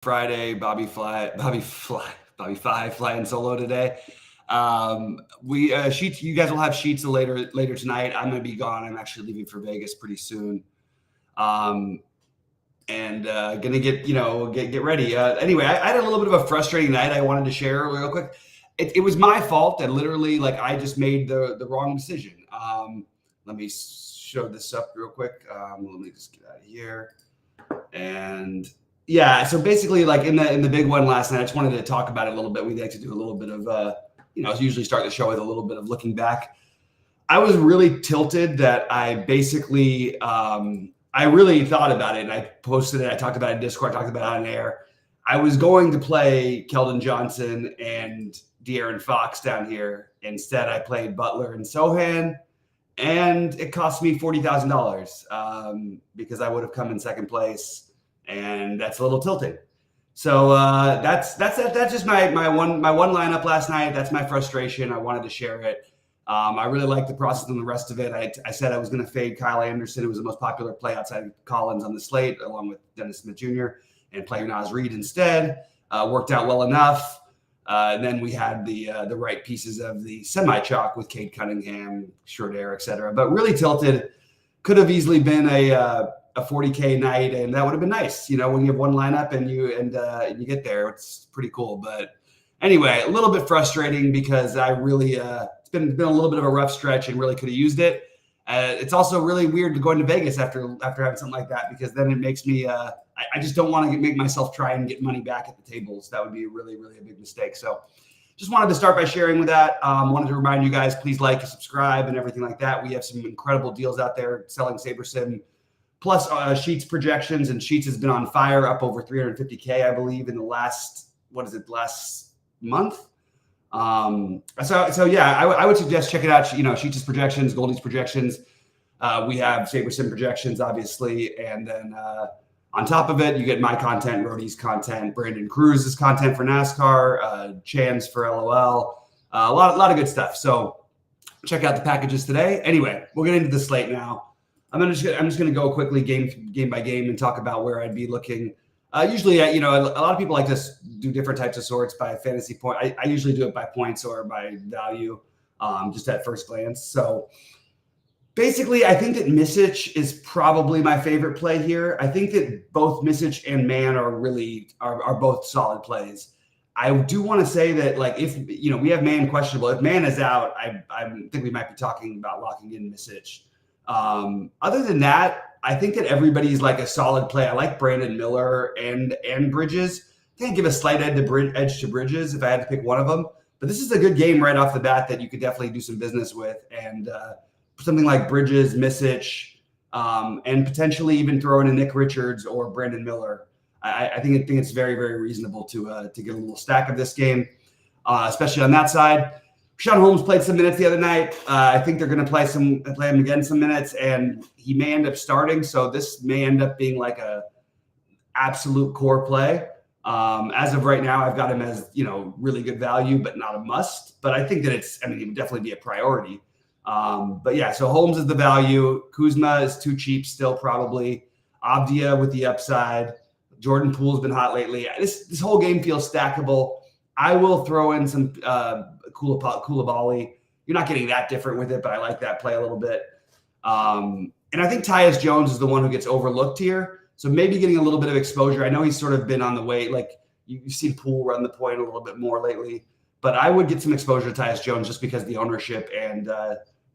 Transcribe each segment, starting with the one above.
Bobby Five flying solo today. We Sheets. You guys will have Sheets later tonight. I'm gonna be gone. I'm actually leaving for Vegas pretty soon. And gonna get ready. Anyway, I had a little bit of a frustrating night. I wanted to share real quick. It was my fault, and literally, like, I just made the wrong decision. Let me show this up real quick. Let me just get out of here. And yeah, so basically, like in the big one last night, I just wanted to talk about it a little bit. We like to do a little bit of usually start the show with a little bit of looking back. I was really tilted that I basically I really thought about it, and I posted it. I talked about it in Discord. I talked about it on air. I was going to play Keldon Johnson and De'Aaron Fox down here. Instead, I played Butler and Sohan, and it cost me $40,000 because I would have come in second place, and that's a little tilting. So that's just my one lineup last night. That's my frustration. I wanted to share it. I really liked the process and the rest of it. I said I was going to fade Kyle Anderson, who was the most popular play outside of Collins on the slate, along with Dennis Smith Jr., and play Naz Reid instead. Worked out well enough. And then we had the right pieces of the semi-chalk with Cade Cunningham, Schroeder, et cetera. But really tilted. Could have easily been a 40K night, and that would have been nice. You know, when you have one lineup and you get there, it's pretty cool. But anyway, a little bit frustrating because I really it's been a little bit of a rough stretch and really could have used it. It's also really weird to go into Vegas after having something like that, because then it makes me I just don't want to make myself try and get money back at the tables. That would be really, really a big mistake. So just wanted to start by sharing with that. Wanted to remind you guys, please like and subscribe and everything like that. We have some incredible deals out there selling SaberSim plus Sheets projections, and Sheets has been on fire, up over 350K, I believe, in the last month. So yeah, I would suggest check it out. Sheets' projections, Goldie's projections. We have SaberSim projections, obviously, and then on top of it, you get my content, Rody's content, Brandon Cruz's content for NASCAR, Chan's for LOL, a lot of good stuff. So check out the packages today. Anyway, we'll get into the slate now. I'm just gonna go quickly game by game and talk about where I'd be looking. Usually, a lot of people like to do different types of sorts by fantasy point. I usually do it by points or by value, just at first glance. So basically, I think that Misic is probably my favorite play here. I think that both Misic and Man are both solid plays. I do want to say that, like, if we have Man questionable, if Man is out, I think we might be talking about locking in Misic. Other than that, I think that everybody's like a solid play. I like Brandon Miller and Bridges. I think I give a slight edge to Bridges if I had to pick one of them. But this is a good game right off the bat that you could definitely do some business with. And something like Bridges, Misic, and potentially even throw in a Nick Richards or Brandon Miller. I think it's very, very reasonable to get a little stack of this game, especially on that side. Sean Holmes played some minutes the other night. I think they're going to play him again some minutes, and he may end up starting. So this may end up being like a absolute core play. As of right now, I've got him as really good value, but not a must. But I think that it would definitely be a priority. But yeah, so Holmes is the value. Kuzma is too cheap still, probably. Avdia with the upside. Jordan Poole's been hot lately. This whole game feels stackable. I will throw in some Koulibaly. You're not getting that different with it, but I like that play a little bit. And I think Tyus Jones is the one who gets overlooked here. So maybe getting a little bit of exposure. I know he's sort of been on the way. Like, you've seen Poole run the point a little bit more lately. But I would get some exposure to Tyus Jones just because of the ownership, and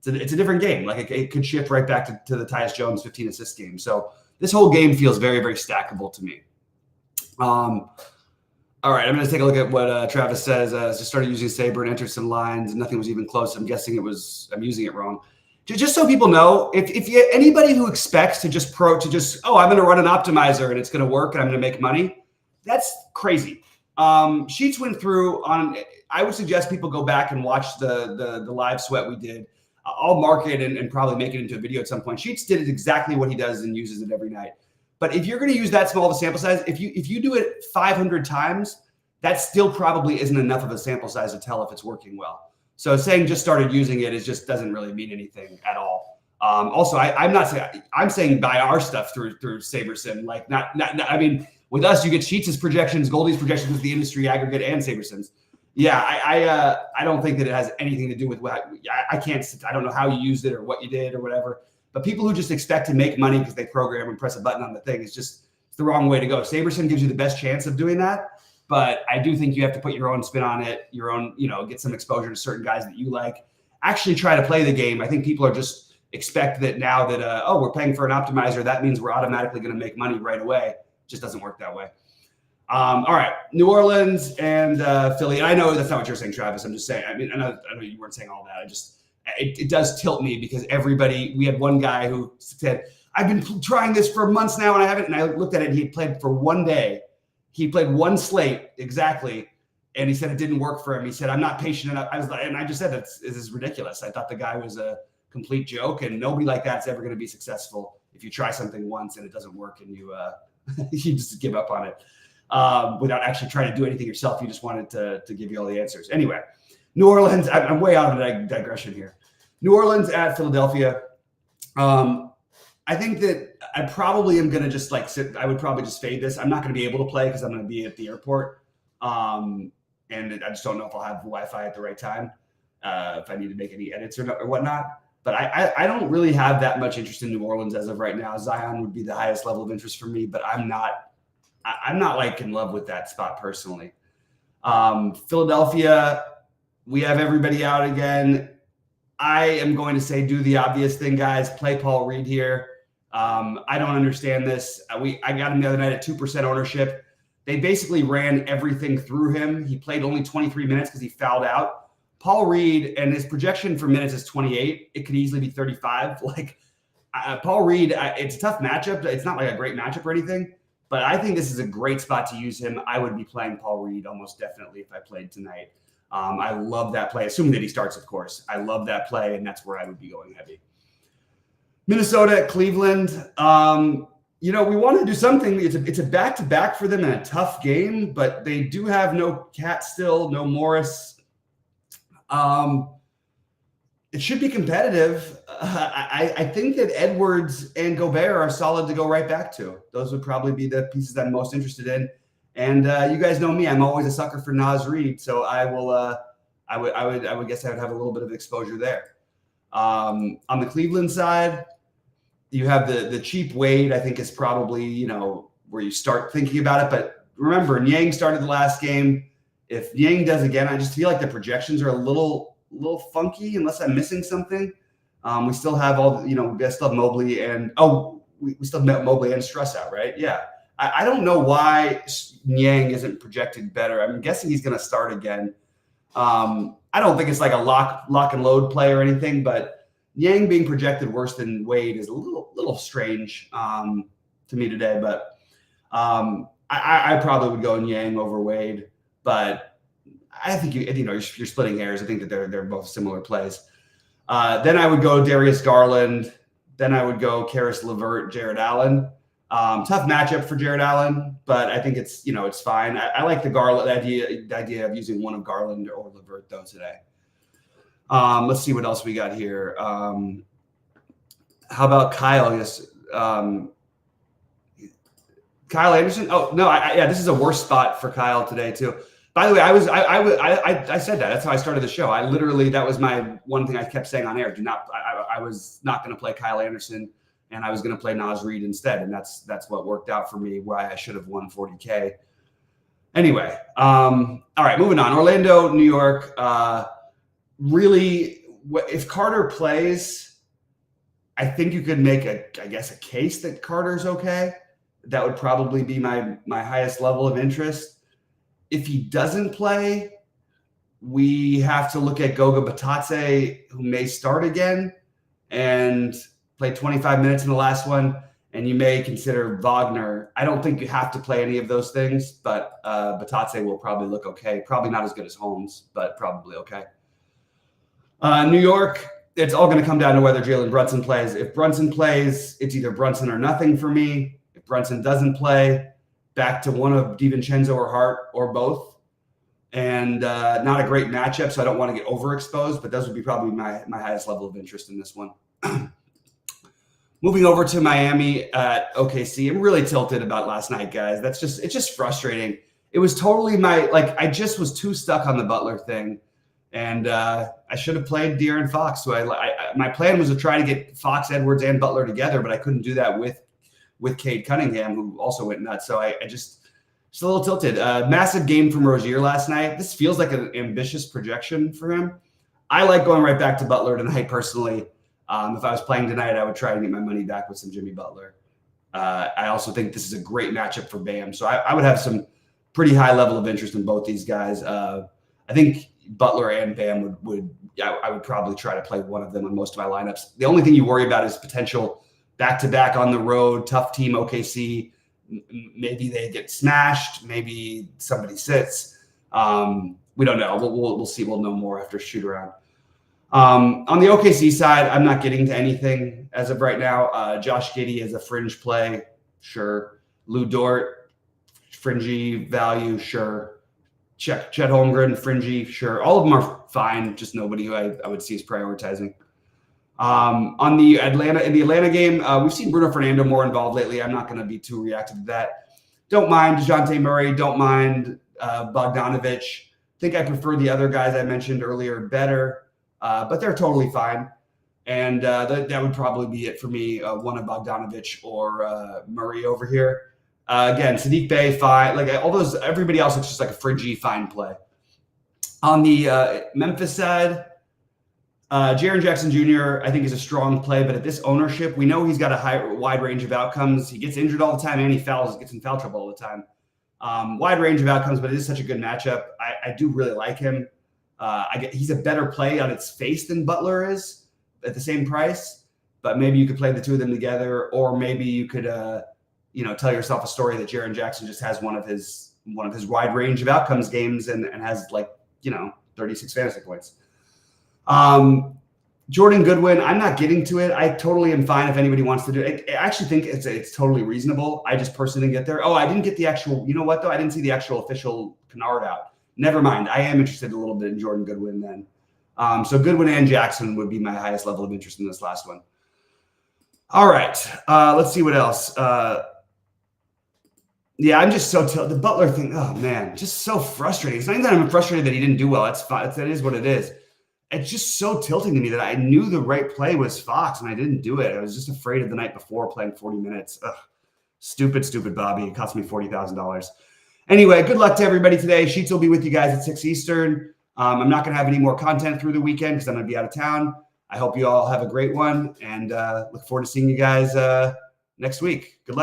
it's a different game. Like, it could shift right back to the Tyus Jones 15 assist game. So this whole game feels very, very stackable to me. All right, I'm going to take a look at what Travis says. Just started using Saber and entered some lines. Nothing was even close. I'm guessing I'm using it wrong. Just so people know, if anybody who expects to I'm going to run an optimizer and it's going to work and I'm going to make money, that's crazy. Sheets went through on. I would suggest people go back and watch the live sweat we did. I'll mark it and probably make it into a video at some point. Sheets did exactly what he does and uses it every night. But if you're going to use that small of a sample size, if you do it 500 times, that still probably isn't enough of a sample size to tell if it's working well. So saying just started using it just doesn't really mean anything at all. Also, I'm saying buy our stuff through SaberSim. Like, not. I mean, With us, you get Sheets' projections, Goldie's projections with the industry aggregate, and Saberson's. Yeah, I don't think that it has anything to do with what I can't. I don't know how you used it or what you did or whatever. But people who just expect to make money because they program and press a button on the thing is just it's the wrong way to go. Saberson gives you the best chance of doing that, but I do think you have to put your own spin on it, your own, get some exposure to certain guys that you like. Actually try to play the game. I think people are just expect that now that, we're paying for an optimizer, that means we're automatically going to make money right away. It just doesn't work that way. All right, New Orleans and Philly. And I know that's not what you're saying, Travis. I'm just saying, I know you weren't saying all that. It does tilt me because we had one guy who said, I've been trying this for months now and I haven't. And I looked at it and he played for one day. He played one slate exactly. And he said it didn't work for him. He said, I'm not patient enough. I just said, this is ridiculous. I thought the guy was a complete joke, and nobody like that's ever going to be successful if you try something once and it doesn't work and you you just give up on it without actually trying to do anything yourself. You just wanted to give you all the answers. Anyway, New Orleans, I'm way out of a digression here. New Orleans at Philadelphia. I think that I probably am going to just sit. I would probably just fade this. I'm not going to be able to play because I'm going to be at the airport. And I just don't know if I'll have Wi-Fi at the right time, if I need to make any edits or whatnot. But I don't really have that much interest in New Orleans as of right now. Zion would be the highest level of interest for me, but I'm not in love with that spot personally. Philadelphia, we have everybody out again. I am going to say do the obvious thing, guys. Play Paul Reed here. I don't understand this. I got him the other night at 2% ownership. They basically ran everything through him. He played only 23 minutes because he fouled out. Paul Reed, and his projection for minutes is 28. It could easily be 35. Paul Reed, it's a tough matchup. It's not like a great matchup or anything, but I think this is a great spot to use him. I would be playing Paul Reed almost definitely if I played tonight. I love that play, assuming that he starts, of course. I love that play, and that's where I would be going heavy. Minnesota at Cleveland. We want to do something. It's a back-to-back for them in a tough game, but they do have no Cat still, no Morris. It should be competitive. I think that Edwards and Gobert are solid to go right back to. Those would probably be the pieces I'm most interested in. And you guys know me; I'm always a sucker for Naz Reid, so I will. I would guess I would have a little bit of exposure there. On the Cleveland side, you have the cheap Wade. I think is probably where you start thinking about it. But remember, Niang started the last game. If Niang does again, I just feel like the projections are a little funky unless I'm missing something. We still have we still have Mobley and we still have Mobley and Struss out, right? Yeah. I don't know why Niang isn't projected better. I'm guessing he's going to start again. I don't think it's like a lock and load play or anything, but Niang being projected worse than Wade is a little strange to me today. But I probably would go Niang over Wade. But I think you're splitting hairs. I think that they're both similar plays. Then I would go Darius Garland. Then I would go Karis LeVert, Jared Allen. Tough matchup for Jared Allen, but I think it's fine. I like the Garland idea of using one of Garland or LeVert though today. Let's see what else we got here. How about Kyle? Yes, Kyle Anderson. Oh no, this is a worse spot for Kyle today too. By the way, I said that. That's how I started the show. That was my one thing I kept saying on air. I was not going to play Kyle Anderson, and I was going to play Naz Reid instead, and that's what worked out for me. Why I should have won 40K. Anyway, all right, moving on. Orlando, New York. Really, if Carter plays, I think you could make a case that Carter's okay. That would probably be my highest level of interest. If he doesn't play, we have to look at Goga Batadze, who may start again and play 25 minutes in the last one, and you may consider Wagner. I don't think you have to play any of those things, but Batadze will probably look okay. Probably not as good as Holmes, but probably okay. New York, it's all going to come down to whether Jalen Brunson plays. If Brunson plays, it's either Brunson or nothing for me. If Brunson doesn't play, back to one of DiVincenzo or Hart or both. And not a great matchup, so I don't want to get overexposed, but those would be probably my highest level of interest in this one. Moving over to Miami at OKC, I'm really tilted about last night, guys. It's just frustrating. It was totally I just was too stuck on the Butler thing, and I should have played De'Aaron Fox. So my plan was to try to get Fox, Edwards, and Butler together, but I couldn't do that with Cade Cunningham, who also went nuts. So I just a little tilted. Massive game from Rozier last night. This feels like an ambitious projection for him. I like going right back to Butler tonight personally. If I was playing tonight, I would try to get my money back with some Jimmy Butler. I also think this is a great matchup for Bam. So I would have some pretty high level of interest in both these guys. I think Butler and Bam I would probably try to play one of them in most of my lineups. The only thing you worry about is potential back-to-back on the road, tough team OKC. Maybe they get smashed. Maybe somebody sits. We don't know. We'll see. We'll know more after shoot around. On the OKC side, I'm not getting to anything as of right now. Josh Giddey is a fringe play, sure. Lou Dort, fringy value, sure. Chet Holmgren, fringy, sure. All of them are fine, just nobody who I would see as prioritizing. In the Atlanta game, we've seen Bruno Fernando more involved lately. I'm not going to be too reactive to that. Don't mind DeJounte Murray. Don't mind Bogdanovich. Think I prefer the other guys I mentioned earlier better. But they're totally fine. And that would probably be it for me, one of Bogdanovich or Murray over here. Again, Sadiq Bey, fine. Like all those, everybody else, it's just like a fringy, fine play. On the Memphis side, Jaren Jackson Jr., I think, is a strong play. But at this ownership, we know he's got a wide range of outcomes. He gets injured all the time and he gets in foul trouble all the time. Wide range of outcomes, but it is such a good matchup. I do really like him. He's a better play on its face than Butler is at the same price, but maybe you could play the two of them together, or maybe you could, tell yourself a story that Jaren Jackson just has one of his wide range of outcomes games and has 36 fantasy points. Jordan Goodwin, I'm not getting to it. I totally am fine if anybody wants to do it. I actually think it's totally reasonable. I just personally didn't get there. Oh, I didn't get the actual. You know what though? I didn't see the actual official Kennard out. Never mind. I am interested a little bit in Jordan Goodwin then. So Goodwin and Jackson would be my highest level of interest in this last one. All right. Let's see what else. Yeah, I'm just the Butler thing. Oh man, just so frustrating. It's not even that I'm frustrated that he didn't do well. That's fine. That is what it is. It's just so tilting to me that I knew the right play was Fox and I didn't do it. I was just afraid of the night before playing 40 minutes. Ugh. Stupid Bobby. It cost me $40,000. Anyway, good luck to everybody today. Sheets will be with you guys at 6 Eastern. I'm not going to have any more content through the weekend because I'm going to be out of town. I hope you all have a great one and look forward to seeing you guys next week. Good luck.